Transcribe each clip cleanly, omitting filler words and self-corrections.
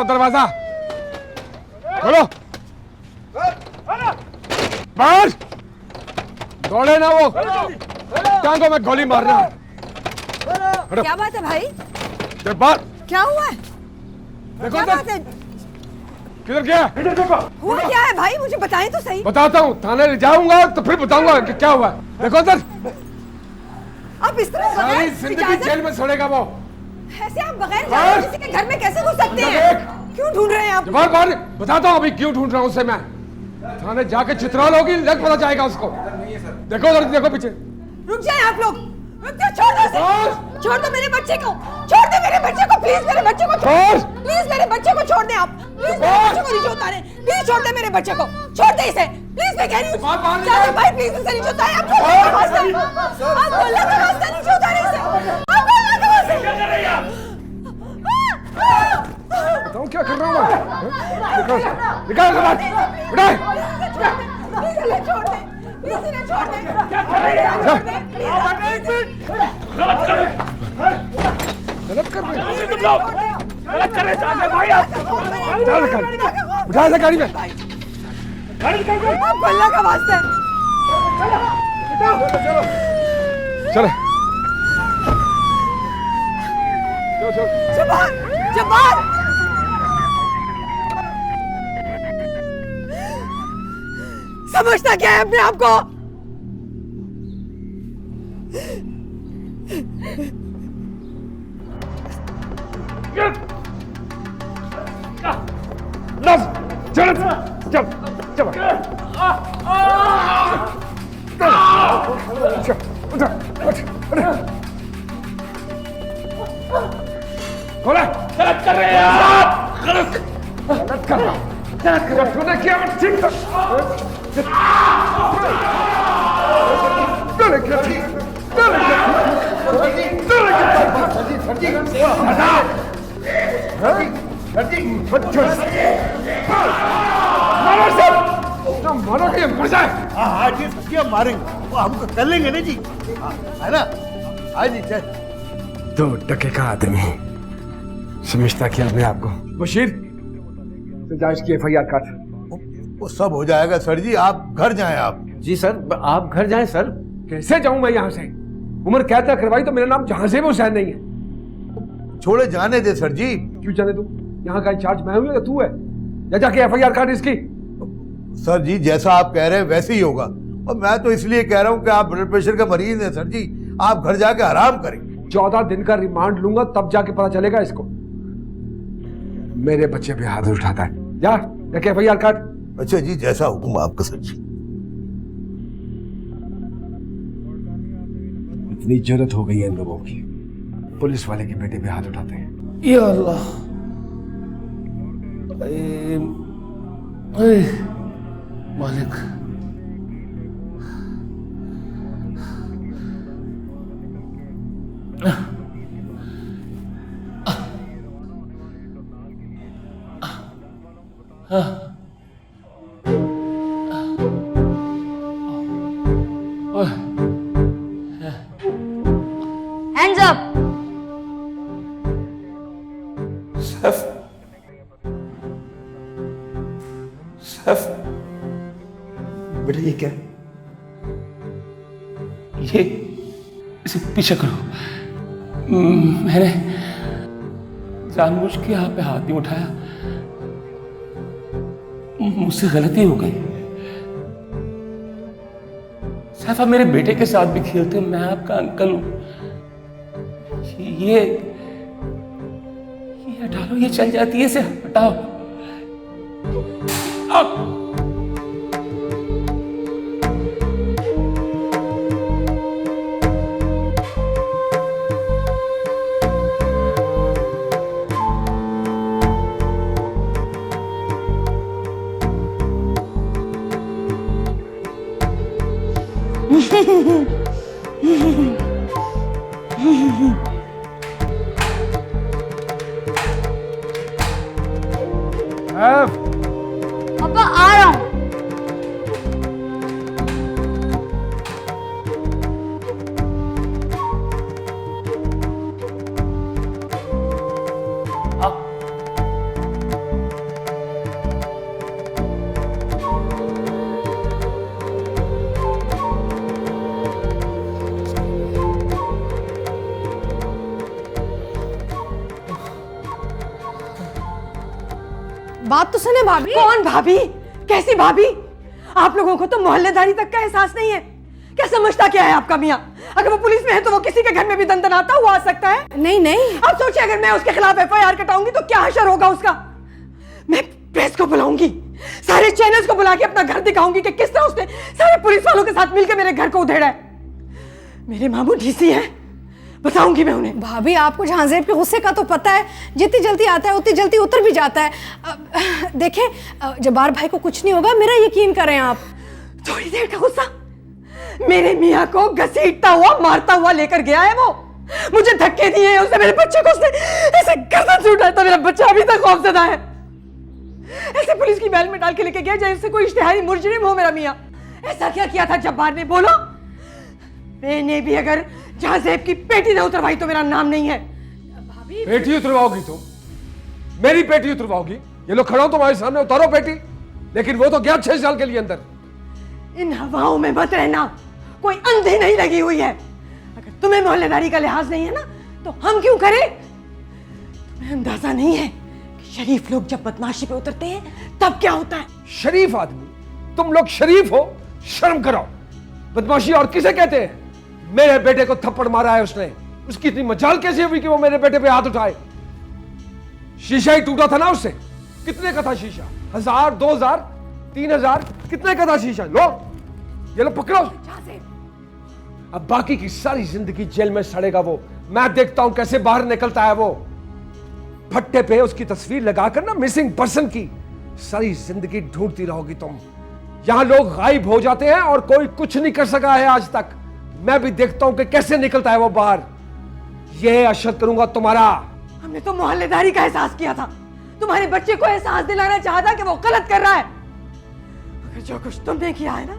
दरवाजा खोलो। बाहर दौड़े ना वो, टांगों में गोली मारना। क्या बात है भाई? बाहर क्या हुआ है? देखो क्या बात है? किधर गया? हुआ क्या है भाई, मुझे बताएं तो सही। बताता हूँ, थाने ले जाऊंगा तो फिर बताऊंगा कि क्या हुआ। देखो सर, आप इस तरह सारी जिंदगी जेल में सड़ेगा वो। ऐसे आप बगैर जाने किसी के घर में कैसे घुस सकते हैं? क्यों ढूंढ रहे हैं आप? बार बार बताता हूँ अभी क्यों ढूंढ रहा हूँ उसे मैं। थाने जाके चित्रा लोगी, लग पता जाएगा उसको। देखो उधर देखो पीछे। रुक जाए आप लोग, रुक जाओ, छोड़ दो उसे। छोड़ दो मेरे बच्चे को, छोड़ दो मेरे बच्चे को, प्लीज मेरे बच्चे को छोड़, प्लीज मेरे बच्चे को छोड़ दे आप, प्लीज मेरे बच्चे को नीचे उतारें, प्लीज छोड़ दे मेरे बच्चे को, छोड़ दे इसे, प्लीज मैं कह रही हूँ। चाचा भाई प्लीज इसे नीचे उतारें, आप अल्लाह का वास्ता नीचे उतारें इसे, आप अल्लाह का वास्ता। बताओ क्या कर रहा हूँ मैं? निकाल निकाल बात उठाए। छोड़ दे, प्लीज इन्हें छोड़ दे। क्या कर रही है? गलत कर रहे हैं तुम लोग, गलत कर रहे हैं भाई आप। उठा से गाड़ी में, आपको अल्लाह का वास्ता है। चलो चलो चलो। जबान जबान समझता क्या है अपने आप को? चल चल चल गलत कर रहे हैं आप, गलत गलत कर रहा हूँ, गलत कर रहा हूँ। तूने किया मैं ठीक मारो कि मर जाए। हाँ जी सच्ची हम मारेंगे, वो हमको कर लेंगे ना जी, है ना? हाँ जी चल। 2 टके का आदमी समझता किया अपने आप को। बशीर सजाइश की FIR काट। वो सब हो जाएगा सर जी, आप घर जाएं आप। जी सर, आप घर जाएं सर। कैसे जाऊं मैं यहाँ से? उम्र कैद करवाई तो मेरा नाम जहां से भी हुसैन नहीं है। छोड़े जाने दे सर जी। क्यों जाने दूं? यहाँ का इंचार्ज मैं हूँ या तू है? या जाके FIR काट इसकी। सर जी जैसा आप कह रहे हैं वैसे ही होगा, और मैं तो इसलिए कह रहा हूँ कि आप ब्लड प्रेशर का मरीज हैं सर जी, आप घर जाके आराम करें। 14 दिन का रिमांड लूंगा तब जाके पता चलेगा इसको। मेरे बच्चे पे हाथ उठाता है। जा जाके FIR काट। अच्छा जी जैसा हुक्म आपका सर जी। इतनी जरूरत हो गई है इन लोगों की, पुलिस वाले के बेटे पे हाथ उठाते हैं। या अल्लाह, मालिक Hands up! सैफ, सैफ बेटा ये क्या? ये इसे पीछे करो। मैंने जानबूझ के यहाँ पे हाथ नहीं उठाया, मुझसे गलती हो गई। सैफ आप मेरे बेटे के साथ भी खेलते, मैं आपका अंकल हूं। ये हटा लो, ये चल जाती है, इसे हटाओ। पापा आ रहा हूँ। बात तो सुने भाभी। कौन भाभी? कैसी भाभी? आप लोगों को तो मोहल्लेदारी तक का एहसास नहीं है। क्या समझता क्या है आपका मियाँ? अगर वो पुलिस में है तो वो किसी के घर में भी दंदनाता हुआ आ सकता है। नहीं नहीं, आप सोचिए अगर मैं उसके खिलाफ एफआईआर कटाऊंगी तो क्या हशर होगा उसका। मैं प्रेस को बुलाऊंगी, सारे चैनल्स को बुला के अपना घर दिखाऊंगी कि किस तरह उसने सारे पुलिस वालों के साथ मिलकर मेरे घर को उधेड़ा है। मेरे मामू डीसी हैं, बताऊंगी मैं उन्हें। भाभी आपको झांजेब के गुस्से का तो पता है, जितनी जल्दी आता है उतनी जल्दी उतर भी जाता है। देखें, जब्बार भाई को कुछ नहीं होगा, मेरा यकीन करें आप। थोड़ी देर का गुस्सा, मेरे मियाँ को घसीटता हुआ मारता हुआ लेकर गया है वो। मुझे धक्के दिए, उसने मेरे बच्चे को उसने ऐसे गर्दन से उठाया था। मेरा बच्चा अभी तक खौफजदा है। ऐसे पुलिस की बैल में डाल के लेके गया जैसे कोई इश्तिहारी मुजरिम हो मेरा मियाँ। ऐसा क्या किया था जब्बार ने? बोलो। मैंने भी अगर झांजेब की पेटी न उतरवाई तो मेरा नाम नहीं है। भाभी पेटी उतरवाओगी तुम? मेरी पेटी उतरवाओगी? ये लोग खड़ा हो तुम्हारे सामने, उतारो पेटी। लेकिन वो तो गया 6 साल के लिए अंदर। इन हवाओं में मत रहना, कोई अंधी नहीं लगी हुई है। अगर तुम्हें मोहल्लेदारी का लिहाज नहीं है ना तो हम क्यों करें? तुम्हें अंदाजा नहीं है कि शरीफ लोग जब बदमाशी पे उतरते हैं तब क्या होता है। शरीफ आदमी? तुम लोग शरीफ हो? शर्म करो। बदमाशी और किसे कहते हैं? मेरे बेटे को थप्पड़ मारा है उसने। उसकी इतनी मजाल कैसे हुई कि वो मेरे बेटे पे हाथ उठाए? शीशा ही टूटा था ना उससे। कितने का था शीशा? 1000, 2000, 3000? कितने का था शीशा? लो, ये लो पकड़ो। अब बाकी की सारी जिंदगी जेल में सड़ेगा वो। मैं देखता हूं कैसे बाहर निकलता है वो। फट्टे पे उसकी तस्वीर लगाकर ना, मिसिंग पर्सन की, सारी जिंदगी ढूंढती रहोगी तुम। यहां लोग गायब हो जाते हैं और कोई कुछ नहीं कर सका है आज तक। मैं भी देखता हूं कि कैसे निकलता है वो बाहर। यह असर करूंगा तुम्हारा। हमने तो मोहल्लेदारी का एहसास किया था, तुम्हारे बच्चे को एहसास दिलाना चाहता कि वो गलत कर रहा है। अगर जो कुछ तुमने किया है ना,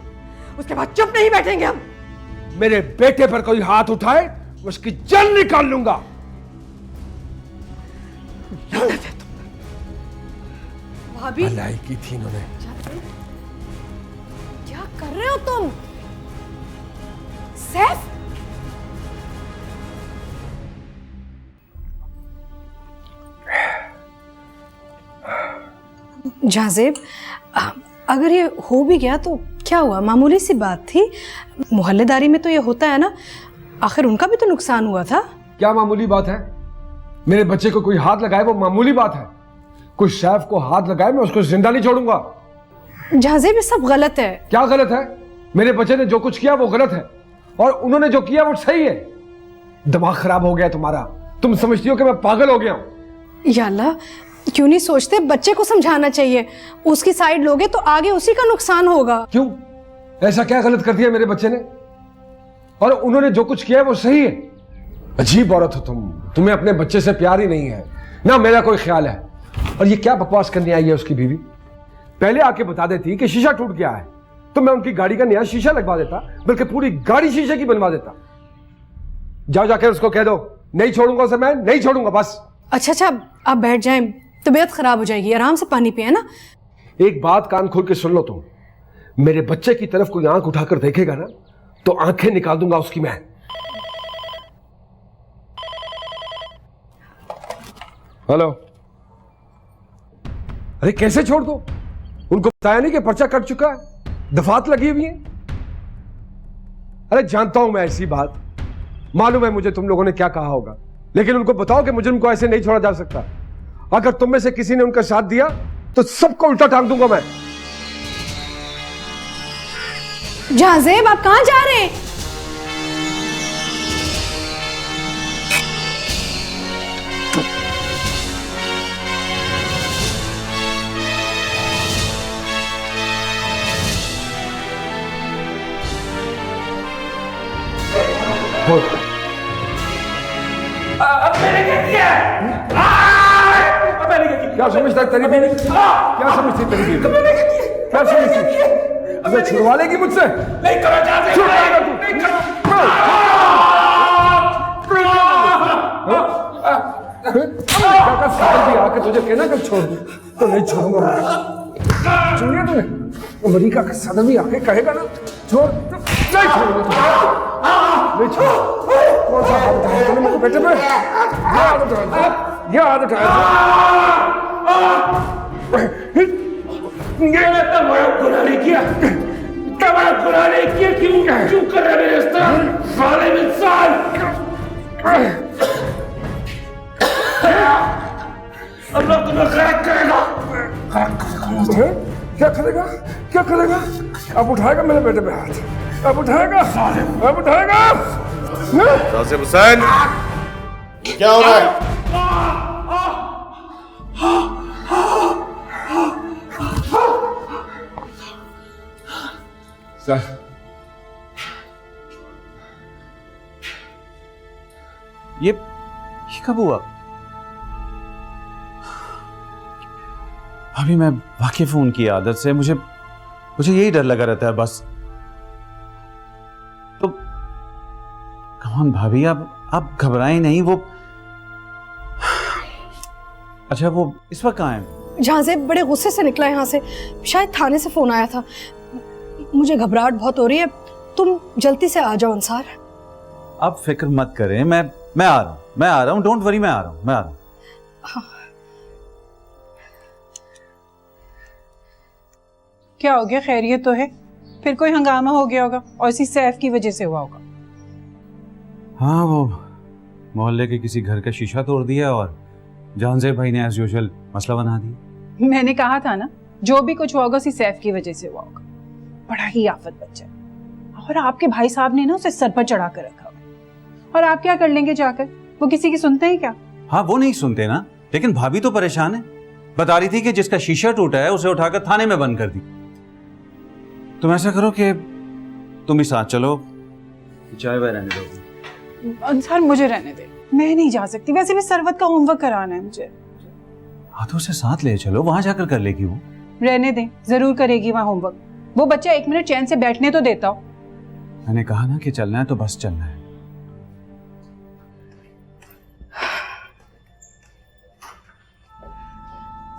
उसके बाद चुप नहीं बैठेंगे हम। मेरे बेटे पर कोई हाथ उठाए उसकी जान निकाल लूंगा। भाभी भलाई की थी इन्होंने। क्या कर रहे हो तुम? सैफ, झाजेब, अगर ये हो भी गया तो क्या हुआ? मामूली सी बात थी। मोहल्लेदारी में तो ये होता है ना, आखिर उनका भी तो नुकसान हुआ था। क्या मामूली बात है? मेरे बच्चे को कोई हाथ लगाए वो मामूली बात है? कोई सैफ को हाथ लगाए मैं उसको जिंदा नहीं छोड़ूंगा। झाजेब, ये सब गलत है। क्या गलत है? मेरे बच्चे ने जो कुछ किया वो गलत है और उन्होंने जो किया वो सही है। दिमाग खराब हो गया तुम्हारा। तुम समझती हो कि मैं पागल हो गया हूं? या अल्लाह, क्यों नहीं सोचते? बच्चे को समझाना चाहिए। उसकी साइड लोगे तो आगे उसी का नुकसान होगा। क्यों? ऐसा क्या गलत कर दिया मेरे बच्चे ने? और उन्होंने जो कुछ किया है वो सही है। अजीब औरत हो तुम। तुम्हें अपने बच्चे से प्यार ही नहीं है ना मेरा कोई ख्याल है। और ये क्या बकवास करने आई है उसकी बीवी? पहले आके बता देती कि शीशा टूट गया है तो मैं उनकी गाड़ी का नया शीशा लगवा देता, बल्कि पूरी गाड़ी शीशे की बनवा देता। जाओ जाकर उसको कह दो नहीं छोड़ूंगा उसे, मैं नहीं छोड़ूंगा बस। अच्छा, आप बैठ जाएं, तबीयत खराब हो जाएगी। आराम से पानी पिए ना। एक बात कान खोल के सुन लो तुम। मेरे बच्चे की तरफ कोई आंख उठाकर देखेगा ना तो आंखें निकाल दूंगा उसकी मैं। हेलो। अरे कैसे छोड़ दो? उनको बताया नहीं कि पर्चा कट चुका है, दफात लगी हुई है। अरे जानता हूं मैं ऐसी बात, मालूम है मुझे तुम लोगों ने क्या कहा होगा, लेकिन उनको बताओ कि मुजरिम को ऐसे नहीं छोड़ा जा सकता। अगर तुम में से किसी ने उनका साथ दिया तो सबको उल्टा टांग दूंगा मैं। झाजेब, आप कहां जा रहे हैं? क्या समझता है तेरी बीवी? क्या समझती तेरी बीवी? क्या समझती? अबे छुड़वा लेगी मुझसे? नहीं करो चाहते। छुड़वाएगा तू? नहीं करो। क्या साल भी आके तुझे कहना कि छोड़ दे तो नहीं छोड़ूंगा मैं। सुनिए तुमने? अमेरिका का सदर भी आके कहेगा ना छोड़, नहीं छोड़ूंगा तुझे। नहीं छोड़। कौन सा हाथ उठाया तूने मेरे बेटे पे? ये हाथ उठाया। मैंने तुम्हारा गुनाह नहीं किया, तुम्हारा गुनाह नहीं किया। क्यों कर रहे मेरे इस तरह? साले इंसान! अल्लाह तुम्हें खैर करेगा। क्या करेगा? क्या करेगा? अब उठाएगा मेरे बेटे पे हाथ, अब उठाएगा, अब उठाएगा। नासिब हुसैन, क्या हो रहा है? सर, ये कब हुआ? अभी मैं वाकिफ हूं उनकी आदत से, मुझे यही डर लगा रहता है बस। तो कमान भाभी, आप घबराएं नहीं। वो अच्छा, वो इस वक्त कहाँ है? जहाँ से बड़े गुस्से से निकला यहाँ से, शायद थाने से फोन आया था। मुझे घबराहट बहुत हो रही है, तुम जल्दी से आ जाओ अंसार। आप फिक्र मत करें, मैं आ रहा हूँ, डोंट वरी, मैं आ रहा हूँ। हाँ। क्या हो गया? खैरियत तो है? फिर कोई हंगामा हो गया होगा और इसी सैफ की वजह से हुआ होगा। हाँ, वो मोहल्ले के किसी घर का शीशा तोड़ दिया और जानजेब भाई ने एज यूजुअल मसला बना दिया। मैंने कहा था ना, जो भी कुछ हुआ होगा उसी सैफ की वजह से हुआ होगा। बड़ा ही आफत बच्चा है, और आपके भाई साहब ने ना उसे सर पर चढ़ा कर रखा। और आप क्या कर लेंगे जाकर? वो किसी की सुनते हैं क्या? हाँ, वो नहीं सुनते ना, लेकिन भाभी तो परेशान है। बता रही थी कि जिसका शीशा टूटा है उसे उठाकर थाने में बंद कर दी। तुम ऐसा करो कि तुम भी साथ चलो, चाय वाय रहने दो। अंसार, मुझे रहने दे, मैं नहीं जा सकती। वैसे भी सरवत का होमवर्क कराना है मुझे। हाँ, तो उसे साथ ले चलो, वहां जाकर कर लेगी वो। रहने दे, जरूर करेगी वहां होमवर्क। वो बच्चा 1 मिनट चैन से बैठने तो देता हो। मैंने कहा ना कि चलना है तो बस चलना है।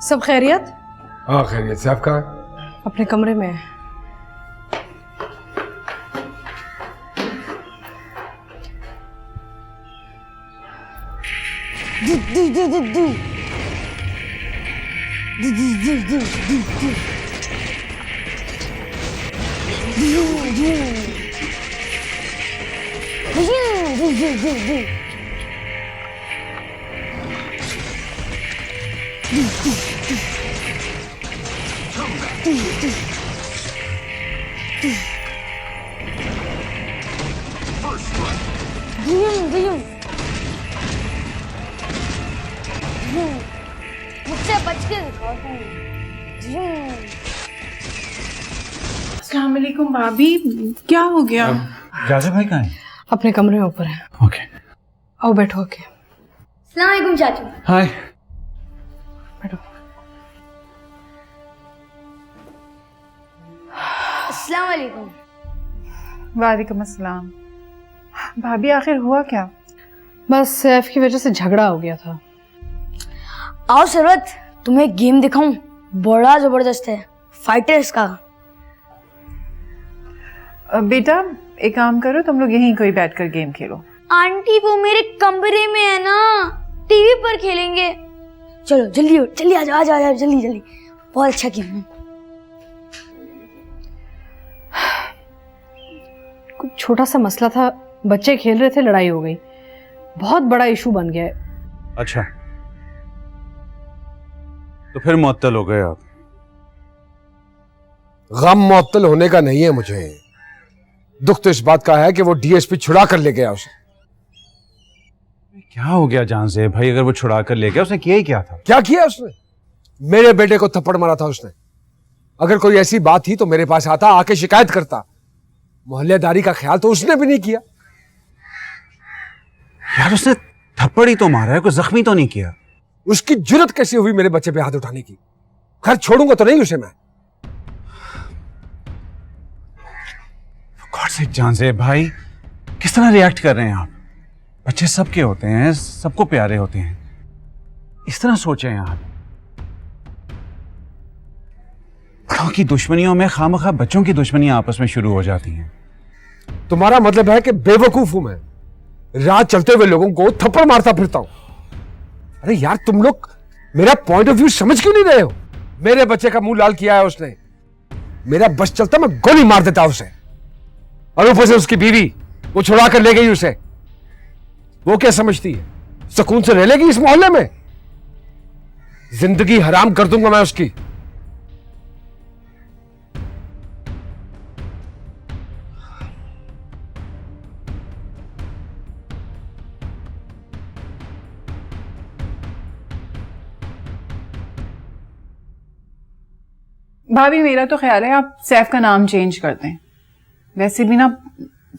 सब खैरियत? हाँ खैरियत से। आप कहाँ हैं? अपने कमरे में है। मुझसे बच के दिखाओ। अस्सलाम वालेकुम भाभी, क्या हो गया? जानजेब भाई कहाँ है? अपने कमरे में ऊपर है। ओके, आओ बैठो के। अस्सलाम वालेकुम चाचू। हाय। बैठो। अस्सलाम वालेकुम। वालेकुम अस्सलाम। भाभी, आखिर हुआ क्या? बस सैफ की वजह से झगड़ा हो गया था। आओ सरवत, तुम्हें गेम दिखाऊं, बड़ा जबरदस्त है, फाइटर्स का। बेटा, एक काम करो, तुम लोग यहीं कोई बैठकर गेम खेलो। आंटी, वो मेरे कमरे में है ना, टीवी पर खेलेंगे। चलो जल्दी जल्दी आ जाओ, जल्दी जल्दी। बहुत अच्छा गेम है। कुछ छोटा सा मसला था, बच्चे खेल रहे थे, लड़ाई हो गई, बहुत बड़ा इशू बन गया है। अच्छा, तो फिर मुअत्तल हो गए आप? गम मुअत्तल होने का नहीं है मुझे, दुख तो इस बात का है कि वो डीएसपी छुड़ा कर ले गया उसे। क्या हो गया जानजेब भाई? अगर वो छुड़ा कर ले गया, उसने किया ही क्या था? क्या किया उसने? मेरे बेटे को थप्पड़ मारा था उसने। अगर कोई ऐसी बात थी तो मेरे पास आता, आके शिकायत करता। मोहल्लेदारी का ख्याल तो उसने भी नहीं किया। यार, उसने थप्पड़ ही तो मारा है, कोई जख्मी तो नहीं किया। उसकी जुर्रत कैसी हुई मेरे बच्चे पे हाथ उठाने की? खैर, छोड़ूंगा तो नहीं उसे मैं। गॉड से जानजेब भाई, किस तरह रिएक्ट कर रहे हैं आप? बच्चे सबके होते हैं, सबको प्यारे होते हैं, इस तरह सोचें आप। बड़ों की दुश्मनियों में खामखा बच्चों की दुश्मनियां आपस में शुरू हो जाती हैं। तुम्हारा मतलब है कि बेवकूफ हूं मैं, रात चलते हुए लोगों को थप्पड़ मारता फिरता हूं। अरे यार, तुम लोग मेरा पॉइंट ऑफ व्यू समझ क्यों नहीं रहे हो? मेरे बच्चे का मुंह लाल किया है उसने। मेरा बस चलता मैं गोली मार देता उसे। और ऊपर से उसकी बीवी, वो छुड़ा कर ले गई उसे। वो क्या समझती है सुकून से रह लेगी इस मोहल्ले में? जिंदगी हराम कर दूंगा मैं उसकी। भाभी मेरा तो ख्याल है आप सैफ का नाम चेंज कर दें। वैसे भी ना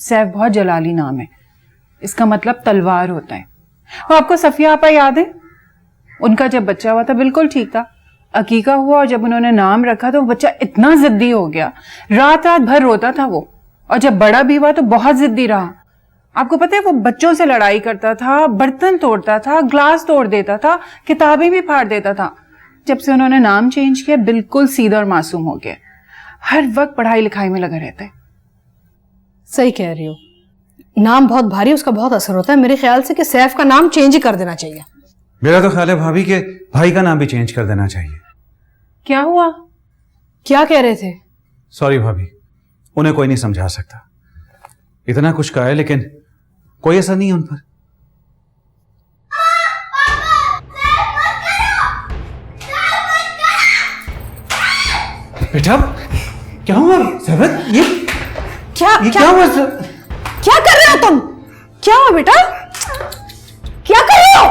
सैफ बहुत जलाली नाम है, इसका मतलब तलवार होता है। और आपको सफिया आपा याद है? उनका जब बच्चा हुआ था बिल्कुल ठीक था, अकीका हुआ और जब उन्होंने नाम रखा तो वो बच्चा इतना जिद्दी हो गया, रात रात भर रोता था वो। और जब बड़ा भी हुआ तो बहुत जिद्दी रहा। आपको पता है वो बच्चों से लड़ाई करता था, बर्तन तोड़ता था, ग्लास तोड़ देता था, किताबें भी फाड़ देता था। जब से उन्होंने नाम चेंज किया बिल्कुल सीधा और मासूम हो गया, हर वक्त पढ़ाई लिखाई में लगा रहता है। सही कह रही हो, नाम बहुत भारी, उसका बहुत असर होता है। मेरे ख्याल से कि सैफ का नाम चेंज ही कर देना चाहिए। मेरा तो ख्याल है भाभी के भाई का नाम भी चेंज कर देना चाहिए। क्या हुआ? क्या कह रहे थे? सॉरी भाभी, उन्हें कोई नहीं समझा सकता। इतना कुछ कहा है लेकिन कोई असर नहीं है उन पर। बेटा क्या हुआ? सरवत ये क्या हुआ? क्या कर रहे हो तुम? क्या हुआ बेटा? क्या कर रहे हो?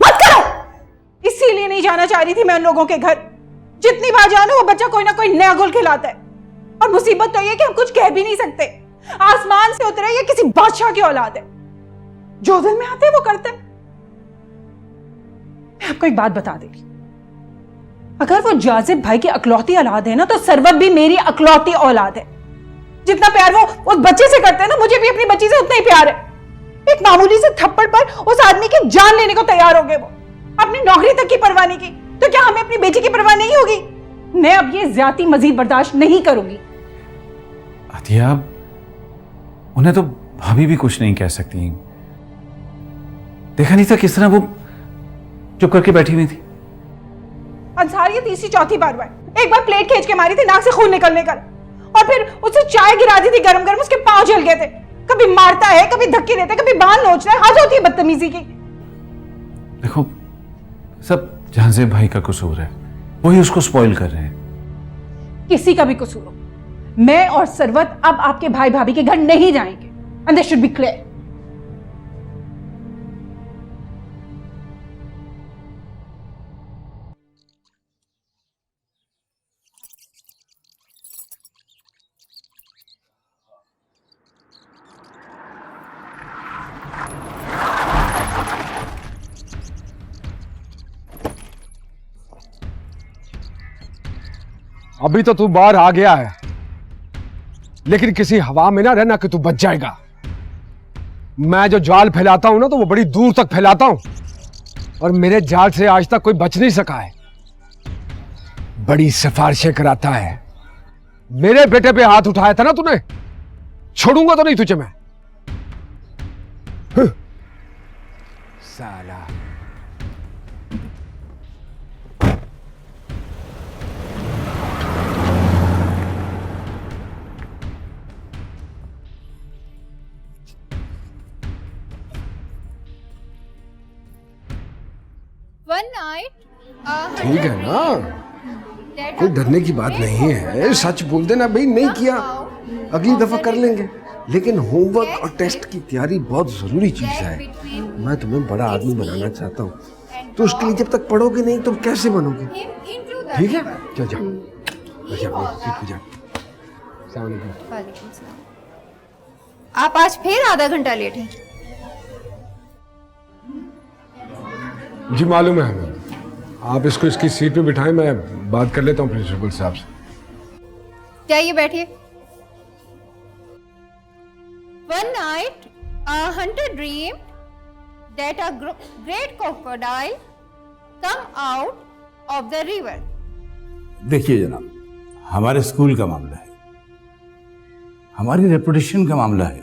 मत करो। इसीलिए नहीं जाना चाह रही थी मैं उन लोगों के घर। जितनी बार जानो वो बच्चा कोई ना कोई नया गुल खिलाता है। और मुसीबत तो ये कि हम कुछ कह भी नहीं सकते। आसमान से उतरे ये किसी बादशाह की औलाद है, जो दिल में आते हैं वो करते हैं। मैं आपको एक बात बता देती, अगर वो जाजिब भाई की अकलौती औलाद है ना, तो सरवत भी मेरी अकलौती औलाद है। जितना प्यार वो उस बच्चे से करते हैं ना, मुझे भी अपनी बच्ची से उतना ही प्यार है। एक मामूली से थप्पड़ पर उस आदमी की जान लेने को तैयार हो गए वो, अपनी नौकरी तक की परवाह नहीं की। तो क्या हमें अपनी बेटी की परवाह नहीं होगी? मैं अब ये ज्यादती मजीद बर्दाश्त नहीं करूंगी। आतिया, उन्हें तो भाभी भी कुछ नहीं कह सकती। देखा नहीं था किस तरह वो चुप करके बैठी हुई थी। अंसार ये तीसरी चौथी बार हुआ है। एक बार प्लेट खींच के मारी थी नाक से खून निकलने का, और फिर उसे चाय गिरा दी थी गरम गरम, उसके पांव जल गए थे। कभी मारता है, कभी धक्के देता है, कभी बाल नोचता है। हद होती है बदतमीजी की। देखो सब जहां भाई का कसूर है, वही उसको स्पॉइल कर रहे हैं। किसी का भी कसूर हो, मैं और सरवत अब आपके भाई भाभी के घर नहीं जाएंगे। And this should be clear. अभी तो तू बाहर आ गया है, लेकिन किसी हवा में ना रहना कि तू बच जाएगा। मैं जो जाल फैलाता हूं ना, तो वो बड़ी दूर तक फैलाता हूं, और मेरे जाल से आज तक कोई बच नहीं सका है। बड़ी सिफारिशें कराता है। मेरे बेटे पे हाथ उठाया था ना तूने, छोड़ूंगा तो नहीं तुझे मैं। साला। ठीक है ना, कोई डरने की बात नहीं है। सच बोल देना भाई, नहीं किया अगली दफा कर लेंगे। लेकिन होमवर्क और टेस्ट की तैयारी बहुत जरूरी चीज है। मैं तुम्हें बड़ा आदमी बनाना चाहता हूँ, तो उसके लिए जब तक पढ़ोगे नहीं तो कैसे बनोगे? ठीक है, चल जाओ। आप आज फिर आधा घंटा लेट हैं। जी मालूम है हमें। आप इसको इसकी सीट पे बिठाएं, मैं बात कर लेता हूँ प्रिंसिपल साहब से। जाइए बैठिए। One night, a hunter dreamed that a great crocodile come out of the river. देखिए जनाब, हमारे स्कूल का मामला है, हमारी रेपुटेशन का मामला है।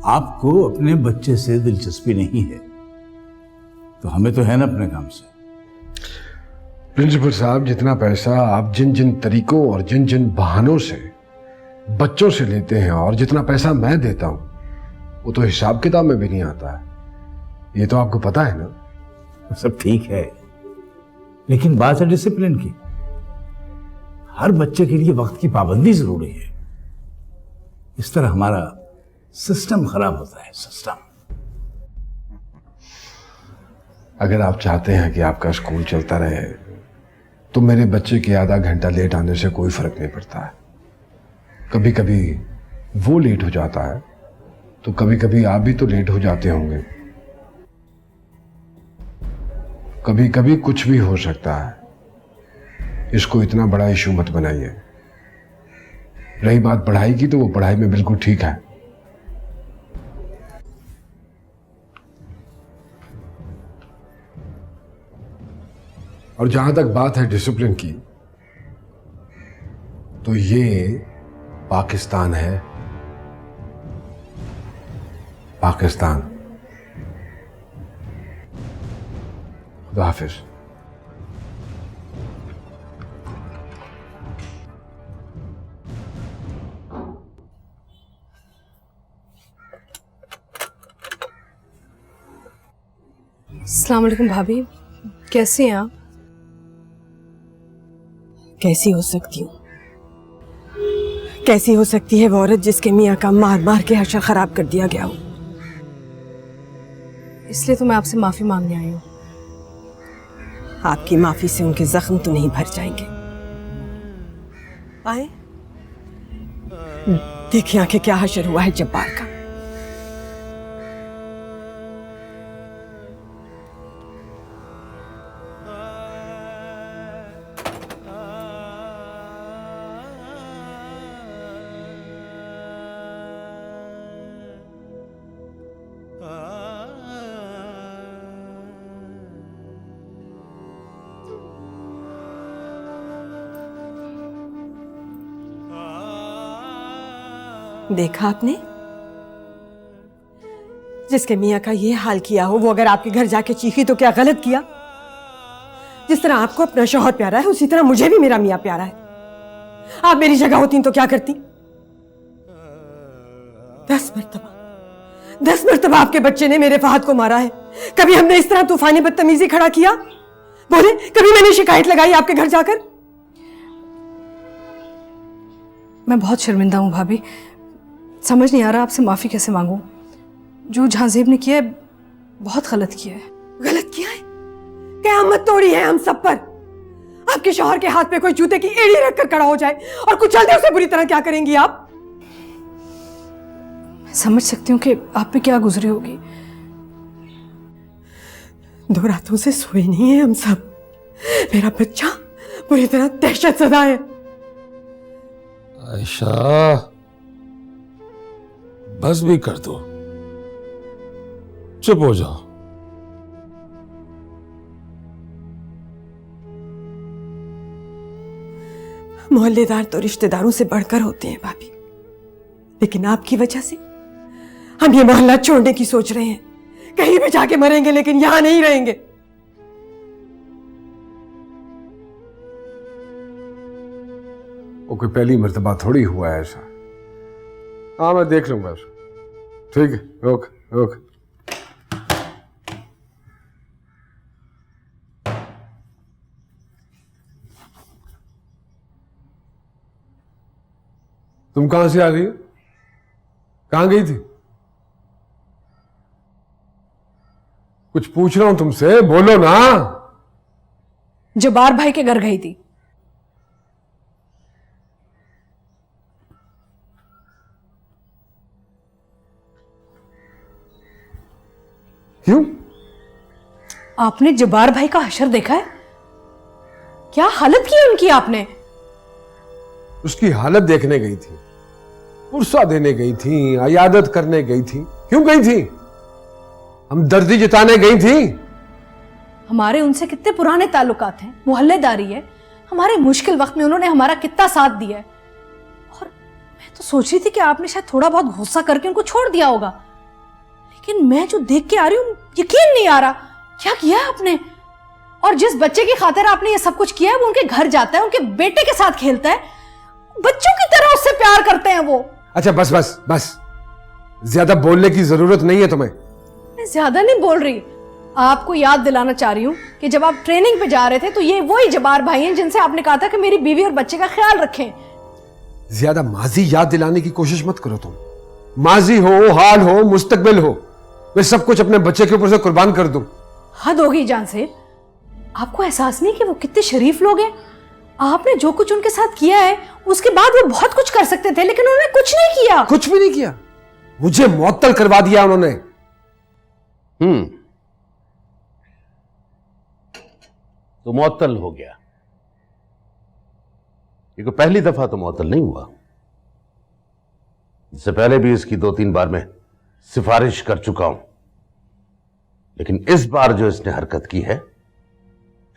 आपको अपने बच्चे से दिलचस्पी नहीं है, तो हमें तो है ना अपने काम से। प्रिंसिपल साहब, जितना पैसा आप जिन जिन तरीकों और जिन जिन बहानों से बच्चों से लेते हैं और जितना पैसा मैं देता हूं, वो तो हिसाब किताब में भी नहीं आता है। ये तो आपको पता है ना। सब ठीक है, लेकिन बात है डिसिप्लिन की। हर बच्चे के लिए वक्त की पाबंदी जरूरी है। इस तरह हमारा सिस्टम खराब होता है, सिस्टम। अगर आप चाहते हैं कि आपका स्कूल चलता रहे तो मेरे बच्चे के आधा घंटा लेट आने से कोई फर्क नहीं पड़ता है। कभी कभी वो लेट हो जाता है तो कभी कभी आप भी तो लेट हो जाते होंगे। कभी कभी कुछ भी हो सकता है। इसको इतना बड़ा इशू मत बनाइए। रही बात पढ़ाई की, तो वो पढ़ाई में बिल्कुल ठीक है। और जहां तक बात है डिसिप्लिन की, तो ये पाकिस्तान है, पाकिस्तान। खुदा हाफिज। अस्सलाम वालेकुम भाभी, कैसे हैं आप? कैसी हो सकती हूँ? कैसी हो सकती है वो औरत जिसके मियाँ का मार मार के हशर खराब कर दिया गया हो? इसलिए तो मैं आपसे माफी मांगने आई हूँ। आपकी माफी से उनके जख्म तो नहीं भर जाएंगे। आए देखिए आंखें क्या हशर हुआ है जब्बार का। देखा आपने, जिसके मियाँ का ये हाल किया हो वो अगर आपके घर जाके चीखी तो क्या गलत किया? जिस तरह आपको अपना शौहर प्यारा है उसी तरह मुझे भी मेरा मियाँ प्यारा है। आप मेरी जगह होती तो क्या करती? 10 मर्तबा आपके बच्चे ने मेरे फहद को मारा है। कभी हमने इस तरह तूफानी बदतमीजी खड़ा किया? बोले, कभी मैंने शिकायत लगाई आपके घर जाकर? मैं बहुत शर्मिंदा हूँ भाभी, समझ नहीं आ रहा आपसे माफी कैसे मांगूं। जो झांजेब ने किया है बहुत गलत किया है। गलत किया है? क़यामत तोड़ी है हम सब पर। आपके शौहर के हाथ पे कोई जूते की एड़ी रखकर खड़ा हो जाए और कुछ चलते उसे बुरी तरह क्या करेंगी आप? मैं समझ सकती हूँ कि आप पे क्या गुजरी होगी। 2 रातों से सोए नहीं है हम सब। मेरा बच्चा पूरी तरह दहशत ज़दा है। आयशा, बस भी कर दो, चुप हो जाओ। मोहल्लेदार तो रिश्तेदारों से बढ़कर होते हैं भाभी, लेकिन आपकी वजह से हम ये मोहल्ला छोड़ने की सोच रहे हैं। कहीं भी जाके मरेंगे लेकिन यहां नहीं रहेंगे। वो कोई पहली मर्तबा थोड़ी हुआ है ऐसा। हाँ, मैं देख लूंगा उसको। ठीक है, ओके ओके। तुम कहां से आ रही हो? कहां गई थी? कुछ पूछ रहा हूं तुमसे, बोलो ना। जब्बार भाई के घर गई थी। क्यों? आपने जब्बार भाई का हशर देखा है? क्या हालत की उनकी आपने? उसकी हालत देखने गई थी, पुरसा देने गई थी, अयादत करने गई थी। क्यों गई थी? हमदर्दी जताने गई थी। हमारे उनसे कितने पुराने ताल्लुकात हैं, मोहल्लेदारी है। हमारे मुश्किल वक्त में उन्होंने हमारा कितना साथ दिया है। और मैं तो सोच रही थी कि आपने शायद थोड़ा बहुत गुस्सा करके उनको छोड़ दिया होगा, लेकिन मैं जो देख के आ रही हूँ यकीन नहीं आ रहा। क्या किया है आपने? और जिस बच्चे की खातिर आपने ये सब कुछ किया है वो उनके घर जाता है, उनके बेटे के साथ खेलता है, बच्चों की तरह उससे प्यार करते हैं वो। अच्छा बस बस बस, ज्यादा बोलने की जरूरत नहीं है तुम्हें। मैं ज्यादा नहीं बोल रही, आपको याद दिलाना चाह रही हूँ कि जब आप ट्रेनिंग पे जा रहे थे तो ये वही जबार भाई हैं जिनसे आपने कहा था कि मेरी बीवी और बच्चे का ख्याल रखें। ज्यादा माजी याद दिलाने की कोशिश मत करो तुम। माजी हो, हाल हो, मुस्तकबिल हो, मैं सब कुछ अपने बच्चे के ऊपर से कुर्बान कर दूं। हद हो गई जान से, आपको एहसास नहीं कि वो कितने शरीफ लोग हैं। आपने जो कुछ उनके साथ किया है उसके बाद वो बहुत कुछ कर सकते थे, लेकिन उन्होंने कुछ नहीं किया। कुछ भी नहीं किया, मुझे मुअत्तल करवा दिया उन्होंने। तो मुअत्तल हो गया। ये कोई पहली दफा तो मुअत्तल नहीं हुआ, इससे पहले भी इसकी 2-3 बार मैं सिफारिश कर चुका हूं, लेकिन इस बार जो इसने हरकत की है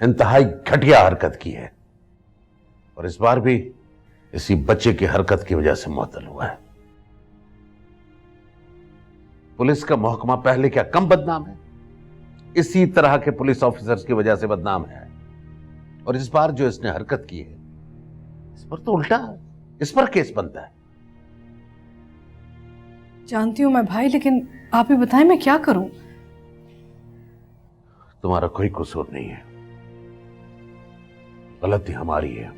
इंतहाई घटिया हरकत की है, और इस बार भी इसी बच्चे की हरकत की वजह से मुअत्तल हुआ है। पुलिस का महकमा पहले क्या कम बदनाम है? इसी तरह के पुलिस ऑफिसर्स की वजह से बदनाम है, और इस बार जो इसने हरकत की है इस पर तो उल्टा इस पर केस बनता है। जानती हूं मैं भाई, लेकिन आप ही बताएं मैं क्या करूं। तुम्हारा कोई कसूर नहीं है, गलती हमारी है।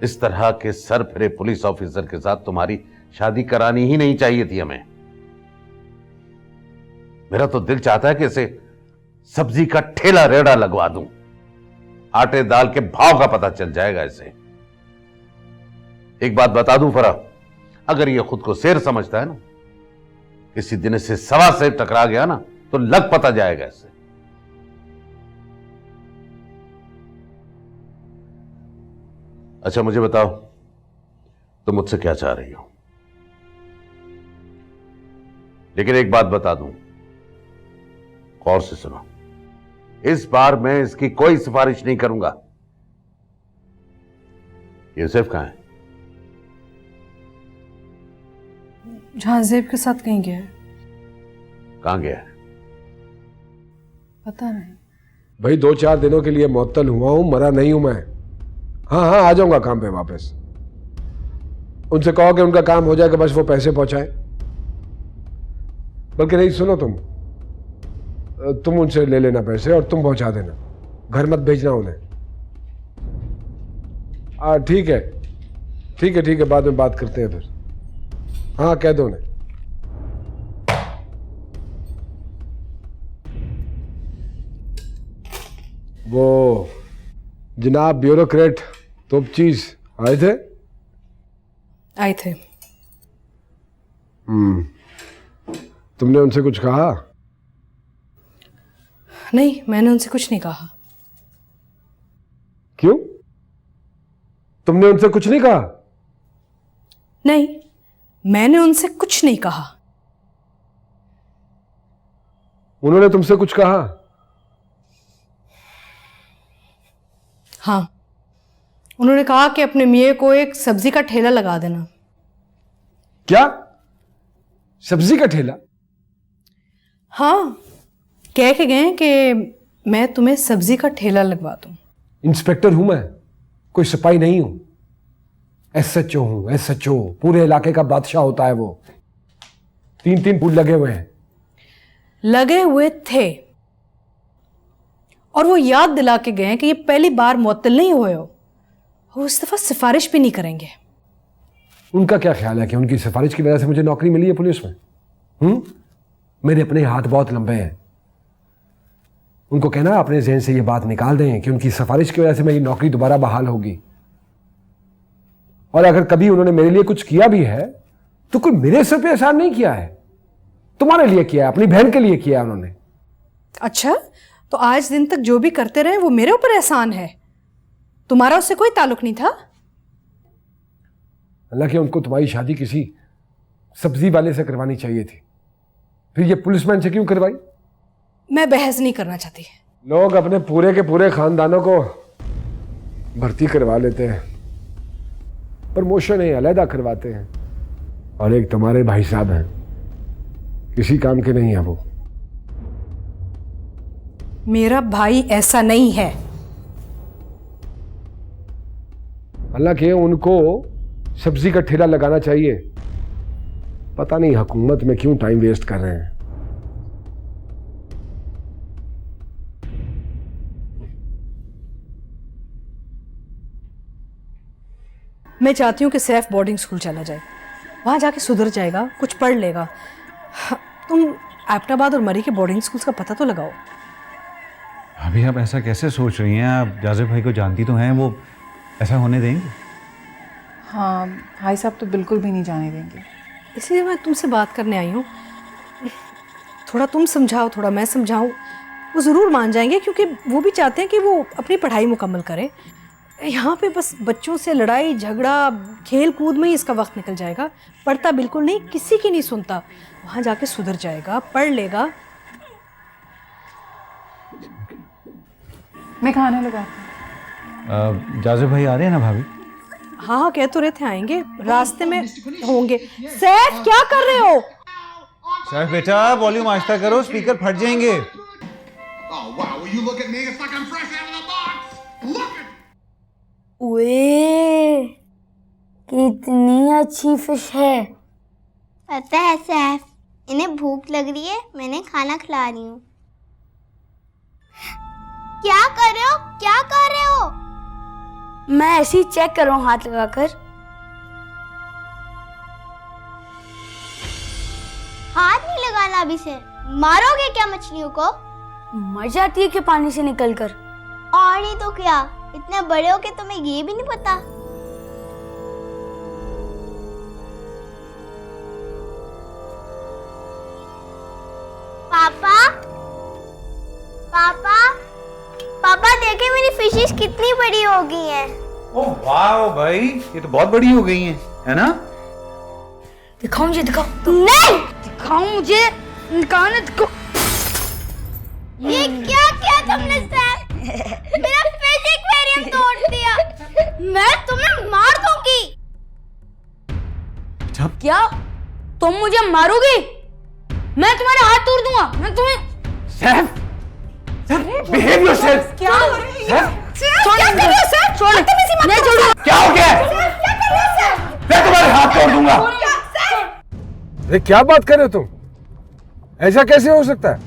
इस तरह के सर फिरे पुलिस ऑफिसर के साथ तुम्हारी शादी करानी ही नहीं चाहिए थी हमें। मेरा तो दिल चाहता है कि इसे सब्जी का ठेला रेड़ा लगवा दूं, आटे दाल के भाव का पता चल जाएगा इसे। एक बात बता दूं फरा, अगर ये खुद को शेर समझता है ना, किसी दिन इसे सवा से टकरा गया ना तो लग पता जाएगा इसे। अच्छा मुझे बताओ, तुम मुझसे क्या चाह रही हो? लेकिन एक बात बता दूं, गौर से सुनो, इस बार मैं इसकी कोई सिफारिश नहीं करूंगा। यूसुफ कहां है? जहांजेब के साथ कहीं गया है। कहां गया है? पता नहीं भाई, 2-4 दिनों के लिए मुअत्तल हुआ हूं, मरा नहीं हूं मैं। हाँ आ जाऊंगा काम पे वापस। उनसे कहो कि उनका काम हो जाएगा, बस वो पैसे पहुंचाए। बल्कि नहीं, सुनो, तुम उनसे ले लेना पैसे और तुम पहुंचा देना, घर मत भेजना उन्हें। ठीक है ठीक है ठीक है, बाद में बात करते हैं फिर। हाँ कह दो उन्हें। वो जनाब ब्यूरोक्रेट तोपचीज आए थे? आए थे। तुमने उनसे कुछ कहा? नहीं, मैंने उनसे कुछ नहीं कहा। क्यों? तुमने उनसे कुछ नहीं कहा? नहीं, मैंने उनसे कुछ नहीं कहा। उन्होंने तुमसे कुछ कहा? हाँ, उन्होंने कहा कि अपने मियाँ को एक सब्जी का ठेला लगा देना। क्या? सब्जी का ठेला? हाँ, कह के गए कि मैं तुम्हें सब्जी का ठेला लगवा दूं। इंस्पेक्टर हूं मैं, कोई सिपाही नहीं हूं। SHO हूं, SHO। पूरे इलाके का बादशाह होता है वो। 3-3 फूल लगे हुए हैं। लगे हुए थे, और वो याद दिला के गए कि ये पहली बार मुअत्तल नहीं हुए हो, और इस दफा सिफारिश भी नहीं करेंगे। उनका क्या ख्याल है कि उनकी सिफारिश की वजह से मुझे नौकरी मिली है पुलिस में? मेरे अपने हाथ बहुत लंबे हैं। उनको कहना अपने जहन से ये बात निकाल दें कि उनकी सिफारिश की वजह से मेरी नौकरी दोबारा बहाल होगी। और अगर कभी उन्होंने मेरे लिए कुछ किया भी है तो कोई मेरे सिर पे एहसान नहीं किया है, तुम्हारे लिए किया है, अपनी बहन के लिए किया है उन्होंने। अच्छा, तो आज दिन तक जो भी करते रहे वो मेरे ऊपर एहसान है, तुम्हारा उससे कोई ताल्लुक नहीं था? हालांकि उनको तुम्हारी शादी किसी सब्जी वाले से करवानी चाहिए थी, फिर ये पुलिसमैन से क्यों करवाई? मैं बहस नहीं करना चाहती। लोग अपने पूरे के पूरे खानदानों को भर्ती करवा लेते हैं, प्रमोशन है अलहदा करवाते हैं, और एक तुम्हारे भाई साहब हैं, किसी काम के नहीं है वो। मेरा भाई ऐसा नहीं है। हालांकि उनको सब्जी का ठेला लगाना चाहिए, पता नहीं हुकूमत में क्यों टाइम वेस्ट कर रहे हैं। मैं चाहती हूँ कि सैफ बोर्डिंग स्कूल चला जाए, वहां जाके सुधर जाएगा, कुछ पढ़ लेगा। तुम एबटाबाद और मरी के बोर्डिंग स्कूल्स का पता तो लगाओ। अभी आप ऐसा कैसे सोच रही हैं? आप जाजिब भाई को जानती तो हैं, वो ऐसा होने देंगे? हाँ भाई साहब तो बिल्कुल भी नहीं जाने देंगे। इसलिए मैं तुमसे बात करने आई हूँ। थोड़ा तुम समझाओ, थोड़ा मैं समझाऊँ, वो ज़रूर मान जाएंगे, क्योंकि वो भी चाहते हैं कि वो अपनी पढ़ाई मुकम्मल करे। यहाँ पे बस बच्चों से लड़ाई झगड़ा खेल कूद में ही इसका वक्त निकल जाएगा। पढ़ता बिल्कुल नहीं, किसी की नहीं सुनता। वहाँ जाके सुधर जाएगा, पढ़ लेगा। मैं खाने लगा। जाजिब भाई आ रहे हैं ना भाभी? हाँ हाँ, कह तो रहे थे आएंगे, रास्ते में होंगे। सैफ क्या कर रहे हो? सैफ बेटा वॉल्यूम आहिस्ता करो, स्पीकर फट जाएंगे। ओए, कितनी अच्छी फिश है। पता है सैफ, इन्हें भूख लग रही है, मैंने खाना खिला रही हूँ। क्या कर रहे हो? क्या कर रहे हो? मैं ऐसे ही चेक कर रहा हूँ हाथ लगाकर। हाथ नहीं लगाना अभी से। मारोगे क्या मछलियों को? मर जाती है कि पानी से निकलकर। और नहीं तो क्या, इतने बड़े हो के तुम्हें ये भी नहीं पता। पापा पापा पापा देखे मेरी फिशेस कितनी बड़ी हो गई हैं। ओह वाह भाई, ये तो बहुत बड़ी हो गई हैं, है ना? दिखाओ मुझे, दिखाओ। नहीं दिखाओ मुझे, निकालने दिखाओ। ये क्या किया तुमने सैफ? मेरा फिश एक्वेरियम तोड़ दिया। मैं तुम्हें मार दूंगी। क्या तुम मुझे मारोगे? मैं तुम्हारे हाथ तोड़ दूंगा। मैं तुम्हें सैफ, बिहेव योरसेल्फ। क्या हो रही है? क्या कर रहे हो सर? छोड़, मैं छोड़ूंगा। क्या हो गया? क्या कर रहे हो सैफ? मैं तुम्हारे हाथ तोड़ दूंगा। अरे क्या बात कर रहे हो तुम? ऐसा कैसे हो सकता है?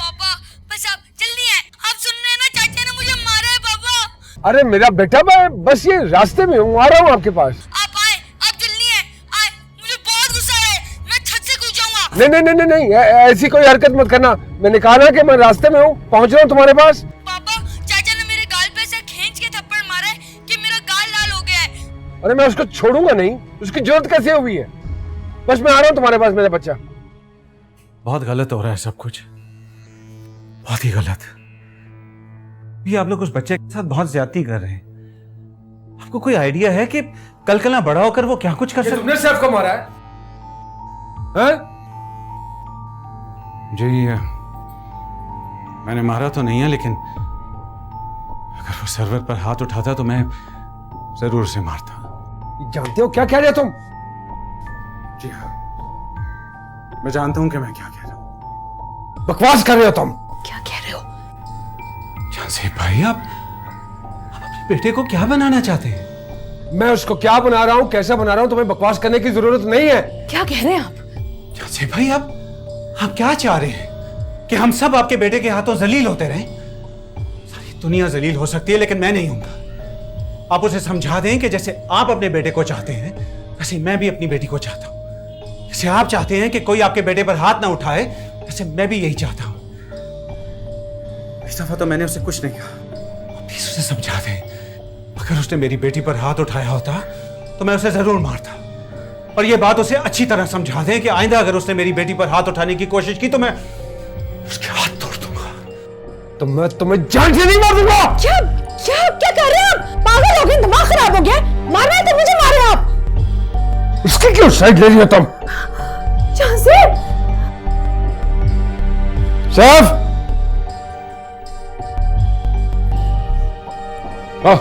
पापा बस आप जल्दी आए। आप सुन रहे हैं ना, चाचा ने मुझे मारा है पापा। अरे मेरा बेटा, मैं बस ये रास्ते में हूँ, आ रहा हूँ आपके पास। आप आए, आप जल्दी आए। आए, मुझे बहुत गुस्सा है, मैं छत से कूद जाऊंगा। नहीं नहीं नहीं नहीं, ऐसी कोई हरकत मत करना। मैंने कहा ना कि मैं रास्ते में हूँ, पहुंच रहा हूँ तुम्हारे पास। पापा चाचा ने मेरे गाल पे ऐसा खींच के थप्पड़ मारा है कि मेरा गाल लाल हो गया है। अरे मैं उसको छोड़ूंगा नहीं, उसकी जरूरत कैसे हुई है? बस मैं आ रहा हूँ तुम्हारे पास मेरा बच्चा। बहुत गलत हो रहा है सब कुछ, बहुत ही गलत। ये आप लोग उस बच्चे के साथ बहुत ज्यादती कर रहे हैं। आपको कोई आइडिया है कि कल ना बड़ा होकर वो क्या कुछ कर सकता है? तुमने सैफ को मारा है? हैं? जी मैंने मारा तो नहीं है, लेकिन अगर वो सर्वर पर हाथ उठाता तो मैं जरूर उसे मारता। जानते हो क्या कह रहे हो तुम? जी हाँ, मैं जानता हूं कि मैं क्या कह रहा हूं। बकवास कर रहे हो तुम। क्या कह रहे हो? जानसेब भाई, आप अपने बेटे को क्या बनाना चाहते हैं? मैं उसको क्या बना रहा हूँ, कैसा बना रहा हूँ, तुम्हें बकवास करने की जरूरत नहीं है। क्या कह रहे हैं आप? जानसेब भाई, आप क्या चाह रहे हैं कि हम सब आपके बेटे के हाथों जलील होते रहें? सारी दुनिया जलील हो सकती है, लेकिन मैं नहीं हूंगा। आप उसे समझा दें कि जैसे आप अपने बेटे को चाहते हैं, वैसे मैं भी अपनी बेटी को चाहता हूं। जैसे आप चाहते हैं कि कोई आपके बेटे पर हाथ ना उठाए, वैसे मैं भी यही चाहता हूं। इस दफा तो मैंने उसे कुछ नहीं कहा, प्लीज उसे समझा दें। अगर उसने मेरी बेटी पर हाथ उठाया होता तो मैं उसे जरूर मारता। और यह बात उसे अच्छी तरह समझा दें कि आइंदा अगर उसने मेरी बेटी पर हाथ उठाने की कोशिश की तो मैं उसके हाथ तोड़ दूंगा। तो मैं तुम्हें जान से नहीं मार दूंगा। क्या क्या क्या कर रहे हैं आप? पागल हो गए, दिमाग खराब हो गया? मारना है तो मुझे मारो आप। उसकी क्यों साइड ले रही हो तुम? जाजिब, सैफ, आओ।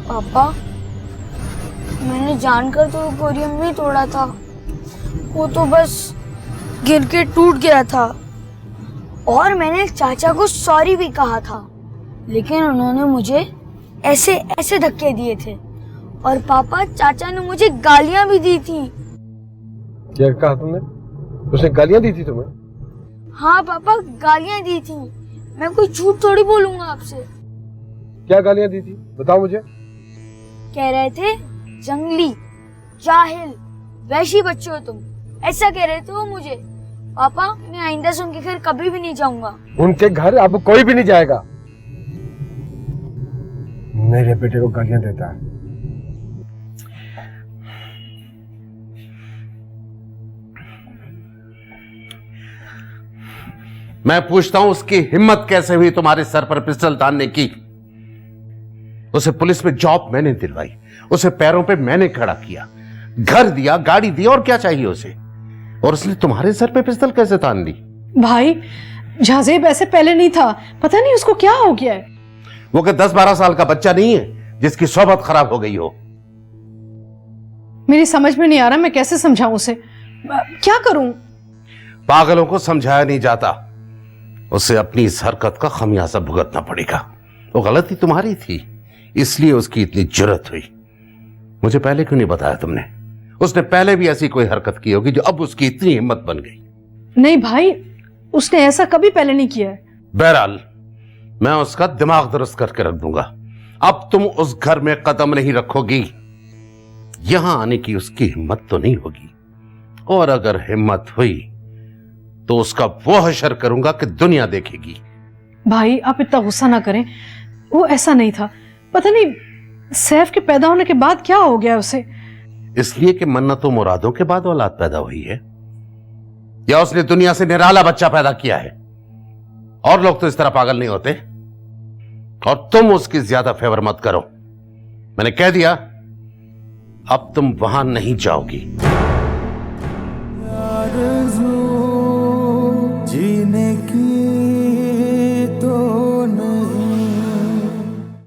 पापा, मैंने जानकर तो एक्वेरियम नहीं तोड़ा था, वो तो बस गिर के टूट गया था। और मैंने चाचा को सॉरी भी कहा था, लेकिन उन्होंने मुझे ऐसे ऐसे धक्के दिए थे। और पापा, चाचा ने मुझे गालियां भी दी थी। क्या कहा तुमने? उसने गालियां दी थी तुम्हें? हाँ पापा, गालियां दी थी। मैं कोई झूठ थोड़ी बोलूंगा आपसे। क्या गालियां दी थी, बताओ मुझे। कह रहे थे जंगली, जाहिल, वैशी बच्चे हो तुम, ऐसा कह रहे थे वो मुझे। पापा, मैं आइंदा से उनके घर कभी भी नहीं जाऊंगा। उनके घर अब कोई भी नहीं जाएगा। मेरे बेटे को गालियां देता है। मैं पूछता हूं उसकी हिम्मत कैसे हुई तुम्हारे सर पर पिस्टल तानने की? उसे पुलिस में जॉब मैंने दिलवाई, उसे पैरों पे मैंने खड़ा किया, घर दिया, गाड़ी दी, और क्या चाहिए उसे? और उसने तुम्हारे सर पे पिस्टल कैसे तान ली? भाई, जाजेब ऐसे पहले नहीं था, पता नहीं उसको क्या हो गया है। वो कि 10-12 साल का बच्चा नहीं है जिसकी सोबत खराब हो गई हो। मेरी समझ में नहीं आ रहा मैं कैसे समझाऊं उसे, क्या करूं? पागलों को समझाया नहीं जाता, उसे अपनी इस हरकत का खमियाजा भुगतना पड़ेगा। वो गलती तुम्हारी थी, इसलिए उसकी इतनी जुर्रत हुई। मुझे पहले क्यों नहीं बताया तुमने? उसने पहले भी ऐसी कोई हरकत की होगी जो अब उसकी इतनी हिम्मत बन गई। नहीं भाई, उसने ऐसा कभी पहले नहीं किया है। बहरहाल, मैं उसका दिमाग दुरुस्त करके रख दूंगा। अब तुम उस घर में कदम नहीं रखोगी, यहां आने की उसकी हिम्मत तो नहीं होगी। और अगर हिम्मत हुई तो उसका वो हशर करूंगा कि दुनिया देखेगी। भाई, आप इतना गुस्सा ना करें, वो ऐसा नहीं था। पता नहीं सैफ के पैदा होने के बाद क्या हो गया उसे। इसलिए कि मन्नतों मुरादों के बाद औलाद पैदा हुई है, या उसने दुनिया से निराला बच्चा पैदा किया है? और लोग तो इस तरह पागल नहीं होते। और तुम उसकी ज्यादा फेवर मत करो, मैंने कह दिया, अब तुम वहां नहीं जाओगी।